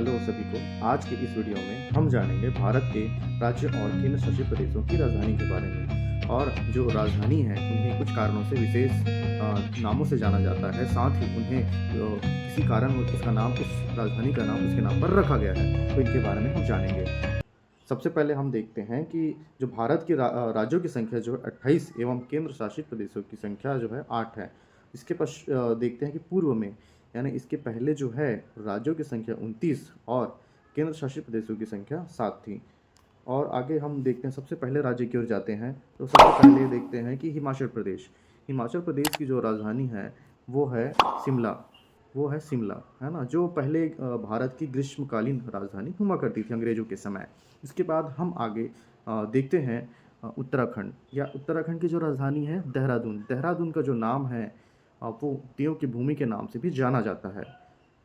Hello सभी को। आज के इस वीडियो में हम जानेंगे भारत के राज्य और केंद्र शासित प्रदेशों की राजधानी के बारे में। और जो राजधानी है उन्हें कुछ कारणों से विशेष नामों से जाना जाता है। साथ ही उन्हें किसी कारण उसका नाम उस राजधानी का नाम उसके नाम पर रखा गया है। तो इनके बारे में हम जानेंगे। सबसे पहले हम देखते हैं कि जो भारत के राज्यों की संख्या जो है 28 एवं केंद्र शासित प्रदेशों की संख्या जो है 8 है। इसके देखते हैं कि पूर्व में यानी इसके पहले जो है राज्यों की संख्या 29 और केंद्र शासित प्रदेशों की संख्या 7 थी। और आगे हम देखते हैं, सबसे पहले राज्य की ओर जाते हैं तो सबसे पहले देखते हैं कि हिमाचल प्रदेश। हिमाचल प्रदेश की जो राजधानी है वो है शिमला। वो है शिमला, है ना, जो पहले भारत की ग्रीष्मकालीन राजधानी हुआ करती थी अंग्रेजों के समय। इसके बाद हम आगे देखते हैं उत्तराखंड। या उत्तराखंड की जो राजधानी है देहरादून। देहरादून का जो नाम है वो देव की भूमि के नाम से भी जाना जाता है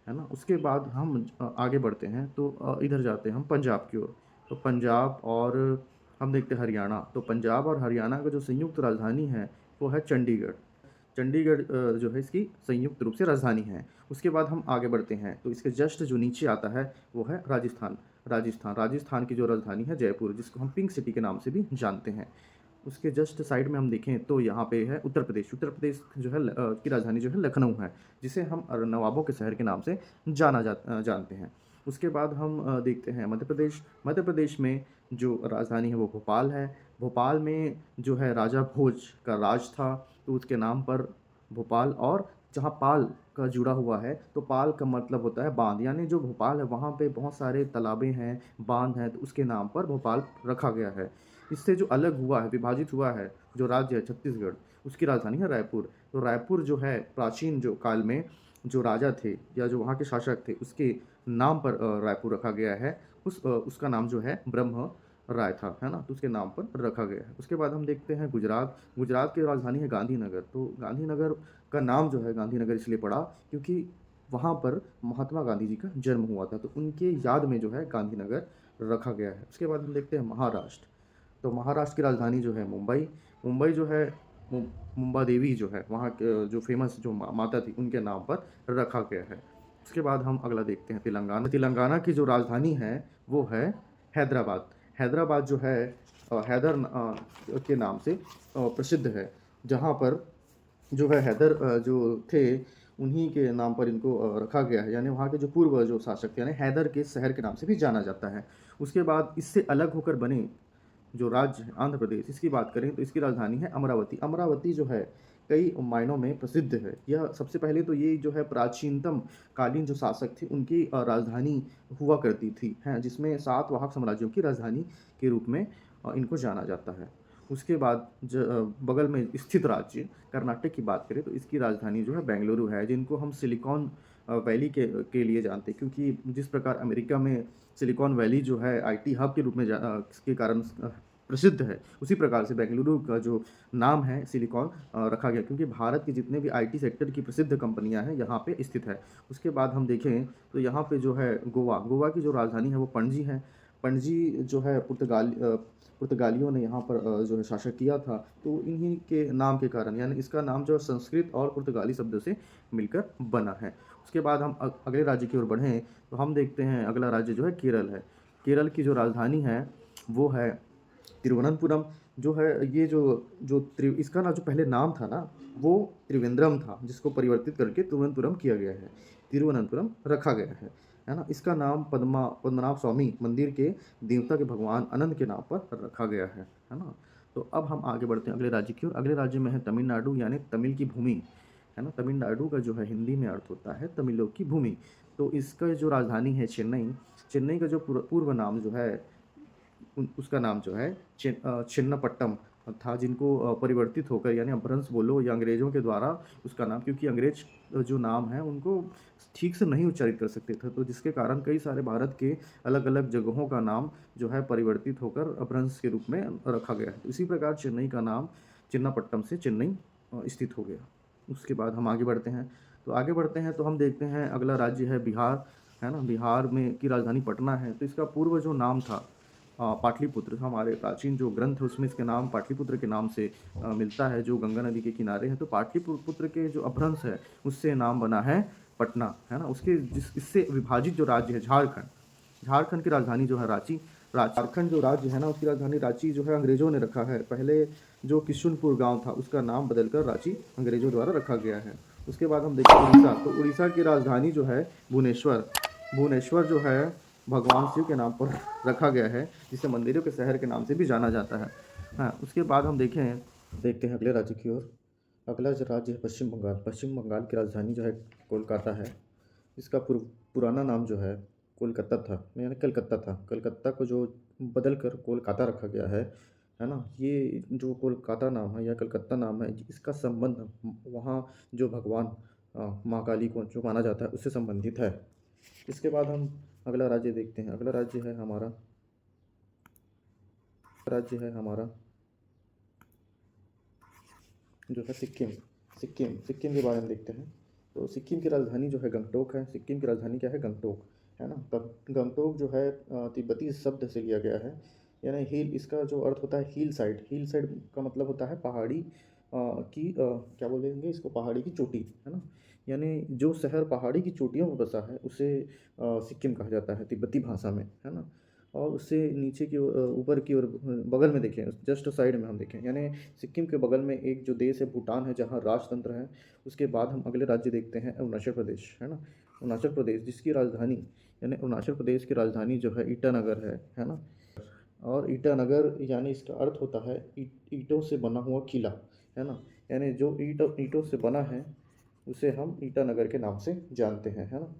ना। उसके बाद हम आगे बढ़ते हैं तो इधर जाते हैं हम पंजाब की ओर। तो पंजाब और हम देखते हैं हरियाणा। तो पंजाब और हरियाणा का जो संयुक्त राजधानी है वो है चंडीगढ़। चंडीगढ़ जो है इसकी संयुक्त रूप से राजधानी है। उसके बाद हम आगे बढ़ते हैं तो इसके जस्ट जो नीचे आता है वो है राजस्थान। राजस्थान की जो राजधानी है जयपुर, जिसको हम पिंक सिटी के नाम से भी जानते हैं। उसके जस्ट साइड में हम देखें तो यहाँ पे है उत्तर प्रदेश। उत्तर प्रदेश जो है की राजधानी जो है लखनऊ है, जिसे हम नवाबों के शहर के नाम से जानते हैं। उसके बाद हम देखते हैं मध्य प्रदेश। मध्य प्रदेश में जो राजधानी है वो भोपाल है। भोपाल में जो है राजा भोज का राज था, तो उसके नाम पर भोपाल। और जहाँ पाल का जुड़ा हुआ है तो पाल का मतलब होता है बांध, यानी जो भोपाल है वहाँ पे बहुत सारे तालाबें हैं, बांध हैं, तो उसके नाम पर भोपाल रखा गया है। इससे जो अलग हुआ है, विभाजित हुआ है जो राज्य है छत्तीसगढ़, उसकी राजधानी है रायपुर। तो रायपुर जो है प्राचीन जो काल में जो राजा थे या जो वहाँ के शासक थे उसके नाम पर रायपुर रखा गया है। उसका नाम जो है ब्रह्म राय था, है ना, तो उसके नाम पर रखा गया है। उसके बाद हम देखते हैं गुजरात। गुजरात की राजधानी है गांधीनगर। तो गांधीनगर का नाम जो है गांधीनगर इसलिए पड़ा क्योंकि वहाँ पर महात्मा गांधी जी का जन्म हुआ था, तो उनके याद में जो है गांधीनगर रखा गया है। उसके बाद हम देखते हैं महाराष्ट्र। तो महाराष्ट्र की राजधानी जो है मुंबई। मुंबई जो है मुंबा देवी जो है वहाँ के जो फेमस जो माता थी उनके नाम पर रखा गया है। उसके बाद हम अगला देखते हैं तेलंगाना। तेलंगाना की जो राजधानी है वो है हैदराबाद। हैदराबाद जो है हैदर के नाम से प्रसिद्ध है, जहाँ पर जो है हैदर जो थे उन्हीं के नाम पर इनको रखा गया है। यानी वहाँ के जो पूर्व जो शासक थे, यानी हैदर के शहर के नाम से भी जाना जाता है। उसके बाद इससे अलग होकर बने जो राज्य है आंध्र प्रदेश, इसकी बात करें तो इसकी राजधानी है अमरावती। अमरावती जो है कई मायनों में प्रसिद्ध है। यह सबसे पहले तो ये जो है प्राचीनतम कालीन जो शासक थे उनकी राजधानी हुआ करती थी, हैं, जिसमें 7 वाहक साम्राज्यों की राजधानी के रूप में इनको जाना जाता है। उसके बाद बगल में स्थित राज्य कर्नाटक की बात करें तो इसकी राजधानी जो है बेंगलुरु है, जिनको हम सिलिकॉन वैली के लिए जानते हैं, क्योंकि जिस प्रकार अमेरिका में सिलिकॉन वैली जो है आईटी हब के रूप में के कारण प्रसिद्ध है, उसी प्रकार से बेंगलुरु का जो नाम है सिलिकॉन रखा गया, क्योंकि भारत के जितने भी आईटी सेक्टर की प्रसिद्ध कंपनियां हैं यहाँ पे स्थित है। उसके बाद हम देखें तो यहाँ पे जो है गोवा। गोवा की जो राजधानी है वो पणजी है। पणजी जो है पुर्तगालियों ने यहाँ पर जो है शासक किया था, तो इन्हीं के नाम के कारण, यानी इसका नाम जो है संस्कृत और पुर्तगाली शब्द से मिलकर बना है। उसके बाद हम अगले राज्य की ओर बढ़ें तो हम देखते हैं अगला राज्य जो है केरल है। केरल की जो राजधानी है वो है तिरुवनंतपुरम। जो है ये जो जो इसका ना जो पहले नाम था ना वो त्रिवेंद्रम था, जिसको परिवर्तित करके तिरुवनंतपुरम किया गया है। तिरुवनंतपुरम रखा गया है ना। इसका नाम पद्मनाभ स्वामी मंदिर के देवता के भगवान अनंत के नाम पर रखा गया है ना। तो अब हम आगे बढ़ते हैं अगले राज्य की ओर। अगले राज्य में है तमिलनाडु, यानी तमिल की भूमि, है ना। तमिलनाडु का जो है हिंदी में अर्थ होता है तमिलों की भूमि। तो इसका जो राजधानी है चेन्नई। चेन्नई का जो पूर्व नाम जो है उसका नाम जो है छिन्नपट्टम था, जिनको परिवर्तित होकर, यानी अपभ्रंश बोलो या अंग्रेज़ों के द्वारा उसका नाम, क्योंकि अंग्रेज जो नाम है उनको ठीक से नहीं उच्चारित कर सकते थे, तो जिसके कारण कई सारे भारत के अलग अलग जगहों का नाम जो है परिवर्तित होकर अपभ्रंश के रूप में रखा गया है। तो इसी प्रकार चेन्नई का नाम चिन्नापट्टम से चेन्नई स्थित हो गया। उसके बाद हम आगे बढ़ते हैं तो हम देखते हैं अगला राज्य है बिहार, है ना। बिहार में की राजधानी पटना है। तो इसका पूर्व जो नाम था पाटलिपुत्र, हमारे प्राचीन जो ग्रंथ है उसमें इसके नाम पाटलिपुत्र के नाम से मिलता है, जो गंगा नदी के किनारे है। तो पाटलिपुत्र के जो अपभ्रंश है उससे नाम बना है पटना, है ना? उसके इससे विभाजित जो राज्य है झारखंड, झारखंड की राजधानी जो है रांची, झारखंड जो राज्य है ना उसकी राजधानी रांची जो है अंग्रेज़ों ने रखा है। पहले जो किशुनपुर गाँव था उसका नाम बदलकर रांची अंग्रेज़ों द्वारा रखा गया है। उसके बाद हम देखें उड़ीसा, तो उड़ीसा की राजधानी जो है भुवनेश्वर, भुवनेश्वर जो है भगवान शिव के नाम पर रखा गया है, जिसे मंदिरों के शहर के नाम से भी जाना जाता है। हाँ, उसके बाद हम देखते हैं अगले राज्य की ओर। अगला जो राज्य है पश्चिम बंगाल। पश्चिम बंगाल की राजधानी जो है कोलकाता है। इसका पुराना नाम जो है कोलकाता था, यानी कलकत्ता था। कलकत्ता को जो बदल कर कोलकाता रखा गया है ना? ये जो कोलकाता नाम है या कलकत्ता नाम है, इसका संबंध वहाँ जो भगवान माँ काली को जो माना जाता है उससे संबंधित है। इसके बाद हम अगला राज्य देखते हैं। अगला राज्य है हमारा जो है सिक्किम। सिक्किम के बारे में देखते हैं। तो सिक्किम की राजधानी जो है गंगटोक है। सिक्किम की राजधानी क्या है? गंगटोक, है ना? तब गंगटोक जो है तिब्बती शब्द से लिया गया है, यानी हिल, इसका जो अर्थ होता है हिल साइड। हिल साइड का मतलब होता है पहाड़ी क्या बोलेंगे इसको, पहाड़ी की चोटी, है ना? यानी जो शहर पहाड़ी की चोटियों में बसा है उसे सिक्किम कहा जाता है तिब्बती भाषा में, है ना? और उससे नीचे की ऊपर की ओर बगल में देखें, जस्ट साइड में हम देखें, यानी सिक्किम के बगल में एक जो देश है भूटान है, जहाँ राजतंत्र है। उसके बाद हम अगले राज्य देखते हैं अरुणाचल प्रदेश, है ना? अरुणाचल प्रदेश जिसकी राजधानी, यानी अरुणाचल प्रदेश की राजधानी जो है ईटानगर है ना? और ईटानगर यानी इसका अर्थ होता है ईंटों से बना हुआ किला, है ना? यानी जो ईंटों से बना है उसे हम ईटानगर के नाम से जानते हैं, है ना?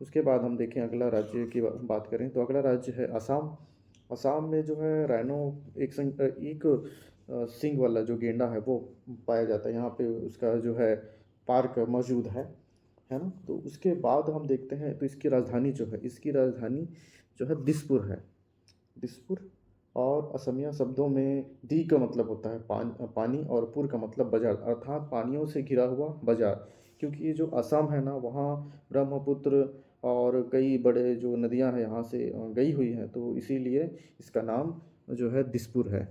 उसके बाद हम देखें अगला राज्य की बात करें तो अगला राज्य है असम। असम में जो है राइनो, एक सींग वाला जो गेंडा है वो पाया जाता है। यहाँ पे उसका जो है पार्क मौजूद है ना? तो उसके बाद हम देखते हैं तो इसकी राजधानी जो है दिसपुर है। दिसपुर, और असमिया शब्दों में दी का मतलब होता है पानी, और पुर का मतलब बाजार, अर्थात पानियों से घिरा हुआ बाजार। क्योंकि ये जो असम है ना, वहाँ ब्रह्मपुत्र और कई बड़े जो नदियाँ हैं यहाँ से गई हुई हैं, तो इसीलिए इसका नाम जो है दिसपुर है।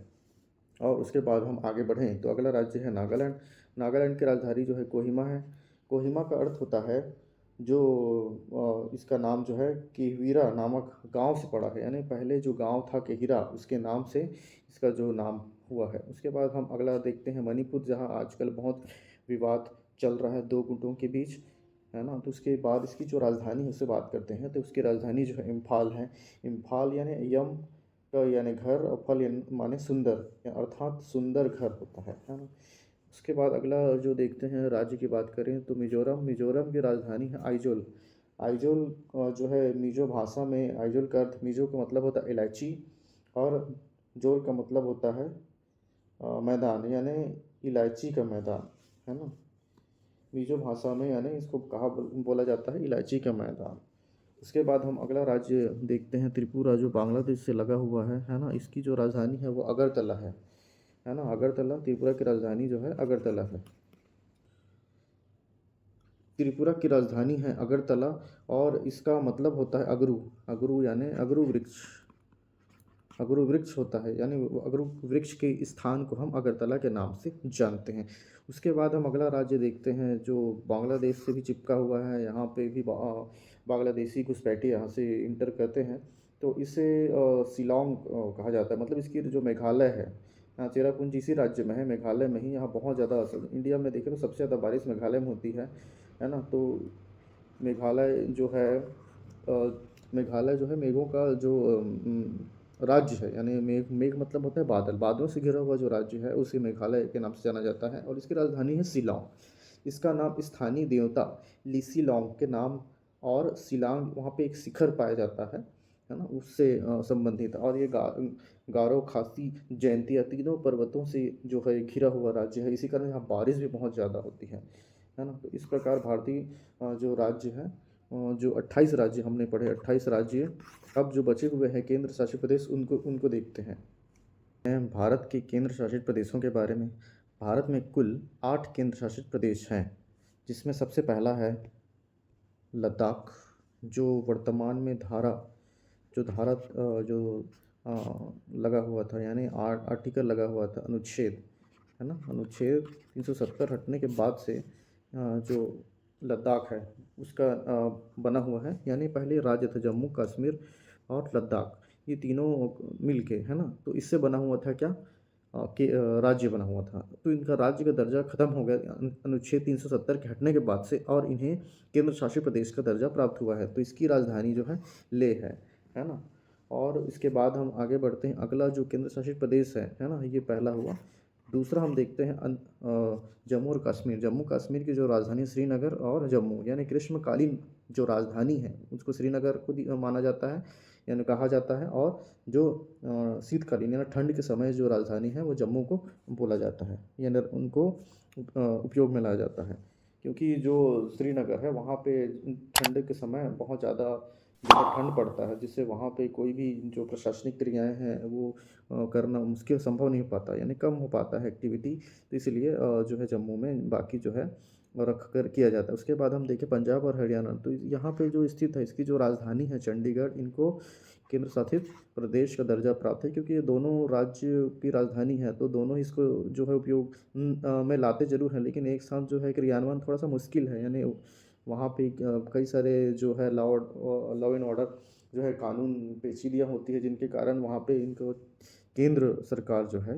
और उसके बाद हम आगे बढ़ें तो अगला राज्य है नागालैंड। नागालैंड की राजधानी जो है कोहिमा है। कोहिमा का अर्थ होता है जो इसका नाम जो है केहिरा नामक गांव से पड़ा है, यानी पहले जो गांव था केहिरा उसके नाम से इसका जो नाम हुआ है। उसके बाद हम अगला देखते हैं मणिपुर, जहां आजकल बहुत विवाद चल रहा है दो गुटों के बीच, है ना? तो उसके बाद इसकी जो राजधानी है उससे बात करते हैं। तो उसकी राजधानी जो है इम्फाल है। इम्फाल यानी यम का यानी घर, और फल माने सुंदर, अर्थात सुंदर घर होता है ना? उसके बाद अगला जो देखते हैं राज्य की बात करें तो मिजोरम। मिजोरम की राजधानी है आइजोल। आइजोल जो है मिजो भाषा में आइजोल का अर्थ, मिजो का मतलब होता है इलायची, और जोल का मतलब होता है मैदान, यानी इलायची का मैदान, है ना? मिजो भाषा में यानी इसको कहा बोला जाता है इलायची का मैदान। उसके बाद हम अगला राज्य देखते हैं त्रिपुरा, जो बांग्लादेश से लगा हुआ है ना? इसकी जो राजधानी है वो अगरतला है ना? अगरतला, त्रिपुरा की राजधानी जो है अगरतला है। त्रिपुरा की राजधानी है अगरतला, और इसका मतलब होता है अगरू। अगरू यानी अगरू वृक्ष, अगरू वृक्ष होता है, यानी अगरू वृक्ष के स्थान को हम अगरतला के नाम से जानते हैं। उसके बाद हम अगला राज्य देखते हैं जो बांग्लादेश से भी चिपका हुआ है। यहाँ पे भी बांग्लादेशी घुसपैठे यहाँ से इंटर करते हैं, तो इसे शिलोंग कहा जाता है। मतलब इसकी जो मेघालय है, हाँ, चेरापूंजी इसी राज्य में है, मेघालय में ही। यहाँ बहुत ज़्यादा इंडिया में देखें तो सबसे ज़्यादा बारिश मेघालय में होती है ना? तो मेघालय जो है मेघालय जो है मेघों का जो राज्य है, यानी मेघ, मेघ मतलब होता है बादल, बादलों से घिरा हुआ जो राज्य है उसे मेघालय के नाम से जाना जाता है। और इसकी राजधानी है शिलोंग। इसका नाम स्थानीय देवता लिसीलोंग के नाम, और शिलांग वहाँ पे एक शिखर पाया जाता है ना? उससे संबंधित। और ये गारो, खासी, जयंतिया तीनों पर्वतों से जो है घिरा हुआ राज्य है। इसी कारण यहाँ बारिश भी बहुत ज़्यादा होती है ना? तो इस प्रकार भारतीय जो राज्य है, जो 28 राज्य हमने पढ़े, 28 राज्य। अब जो बचे हुए हैं केंद्र शासित प्रदेश, उनको उनको देखते हैं भारत के केंद्र शासित प्रदेशों के बारे में। भारत में कुल 8 केंद्र शासित प्रदेश हैं, जिसमें सबसे पहला है लद्दाख, जो वर्तमान में जो अ, लगा हुआ था, यानी आर्टिकल लगा हुआ था, अनुच्छेद, है ना? अनुच्छेद 370 हटने के बाद से जो लद्दाख है उसका बना हुआ है। यानी पहले राज्य था जम्मू कश्मीर और लद्दाख, ये तीनों मिल के, है ना? तो इससे बना हुआ था क्या, राज्य बना हुआ था। तो इनका राज्य का दर्जा खत्म हो गया अनुच्छेद 370 के हटने के बाद से, और इन्हें केंद्र शासित प्रदेश का दर्जा प्राप्त हुआ है। तो इसकी राजधानी जो है लेह है ना? और इसके बाद हम आगे बढ़ते हैं। अगला जो केंद्र शासित प्रदेश है ना? ये पहला हुआ। दूसरा हम देखते हैं जम्मू और कश्मीर। जम्मू कश्मीर की जो राजधानी श्रीनगर और जम्मू, यानी ग्रीष्मकालीन जो राजधानी है उसको श्रीनगर को माना जाता है, यानी कहा जाता है। और जो शीतकालीन यानी ठंड के समय जो राजधानी है वो जम्मू को बोला जाता है, यानी उनको उपयोग में लाया जाता है। क्योंकि जो श्रीनगर है वहाँ पे ठंड के समय बहुत ज़्यादा जो है ठंड पड़ता है, जिससे वहाँ पे कोई भी जो प्रशासनिक क्रियाएं हैं वो करना मुश्किल, संभव नहीं हो पाता, यानी कम हो पाता है एक्टिविटी। तो इसलिए जो है जम्मू में बाकी जो है रख कर किया जाता है। उसके बाद हम देखें पंजाब और हरियाणा, तो यहाँ पे जो स्थित है इसकी जो राजधानी है चंडीगढ़, इनको केंद्र शासित प्रदेश का दर्जा प्राप्त है। क्योंकि ये दोनों राज्य की राजधानी है तो दोनों इसको जो है उपयोग में लाते ज़रूर हैं, लेकिन एक साथ जो है क्रियान्वयन थोड़ा सा मुश्किल है। यानी वहाँ पे कई सारे जो है लॉ एंड ऑर्डर जो है कानून पेचीदियाँ होती है, जिनके कारण वहाँ पे इनको केंद्र सरकार जो है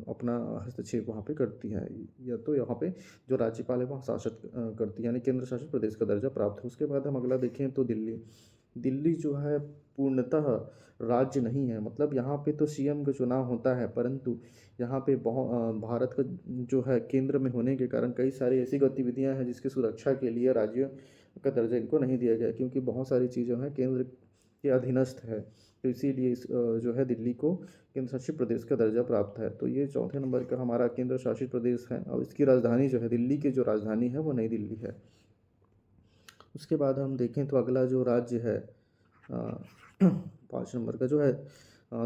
अपना हस्तक्षेप वहाँ पे करती है, या तो यहाँ पे जो राज्यपाल है वहाँ शासित करती है, यानी केंद्र शासित प्रदेश का दर्जा प्राप्त है। उसके बाद हम अगला देखें तो दिल्ली। दिल्ली जो है पूर्णतः राज्य नहीं है, मतलब यहाँ पे तो सीएम का चुनाव होता है, परंतु यहाँ पे भारत का जो है केंद्र में होने के कारण कई सारी ऐसी गतिविधियाँ हैं जिसकी सुरक्षा के लिए राज्य का दर्जा इनको नहीं दिया गया, क्योंकि बहुत सारी चीज़ें हैं केंद्र के अधीनस्थ है। तो इसीलिए जो है दिल्ली को केंद्र शासित प्रदेश का दर्जा प्राप्त है। तो ये चौथे नंबर का हमारा केंद्र शासित प्रदेश है, और इसकी राजधानी जो है दिल्ली की जो राजधानी है वो नई दिल्ली है। उसके बाद हम देखें तो अगला जो राज्य है 5 नंबर का जो है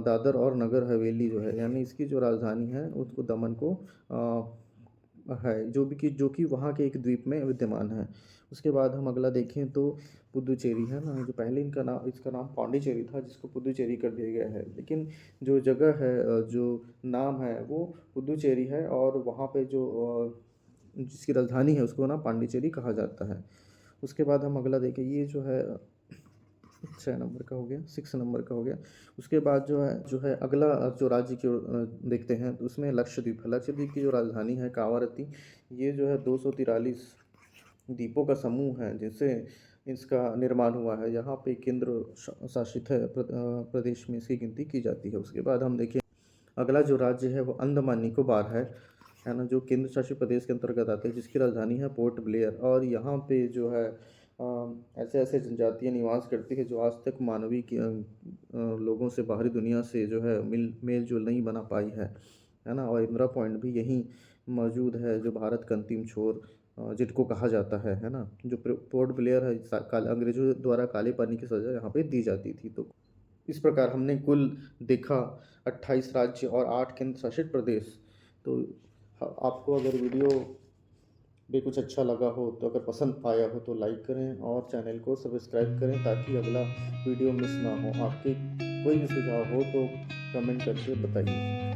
दादर और नगर हवेली जो है, यानी इसकी जो राजधानी है उसको दमन को है, जो कि वहाँ के एक द्वीप में विद्यमान है। उसके बाद हम अगला देखें तो पुदुचेरी है ना, जो पहले इसका नाम पांडिचेरी था, जिसको पुदुचेरी कर दिया गया है। लेकिन जो जगह है जो नाम है वो पुदुचेरी है, और वहाँ पे जो जिसकी राजधानी है उसको ना पांडिचेरी कहा जाता है। उसके बाद हम अगला देखें, ये जो है 6 नंबर का हो गया, 6 नंबर का हो गया। उसके बाद जो है अगला जो राज्य की ओर देखते हैं तो उसमें लक्षद्वीप है। लक्षद्वीप की जो राजधानी है कावारत्ती, ये जो है 243 द्वीपों का समूह है जिससे इसका निर्माण हुआ है। यहाँ पे केंद्र शासित है प्रदेश में इसकी गिनती की जाती है। उसके बाद हम देखें अगला जो राज्य है वो अंडमान निकोबार है ना, जो केंद्र शासित प्रदेश के अंतर्गत आते हैं, जिसकी राजधानी है पोर्ट ब्लेयर। और यहाँ पे जो है ऐसे ऐसे जनजातियाँ निवास करती है जो आज तक मानवीय लोगों से, बाहरी दुनिया से जो है मेल जोल नहीं बना पाई है ना। और इंदिरा पॉइंट भी यहीं मौजूद है, जो भारत का अंतिम छोर जिसको कहा जाता है ना। जो पोर्ट ब्लेयर है, अंग्रेजों द्वारा काले पानी की सज़ा यहाँ पे दी जाती थी। तो इस प्रकार हमने कुल देखा 28 राज्य और 8 केंद्र शासित प्रदेश। तो आपको अगर वीडियो भी कुछ अच्छा लगा हो, तो अगर पसंद आया हो तो लाइक करें और चैनल को सब्सक्राइब करें, ताकि अगला वीडियो मिस ना हो। आपके कोई भी सुझाव हो तो कमेंट करके बताइए।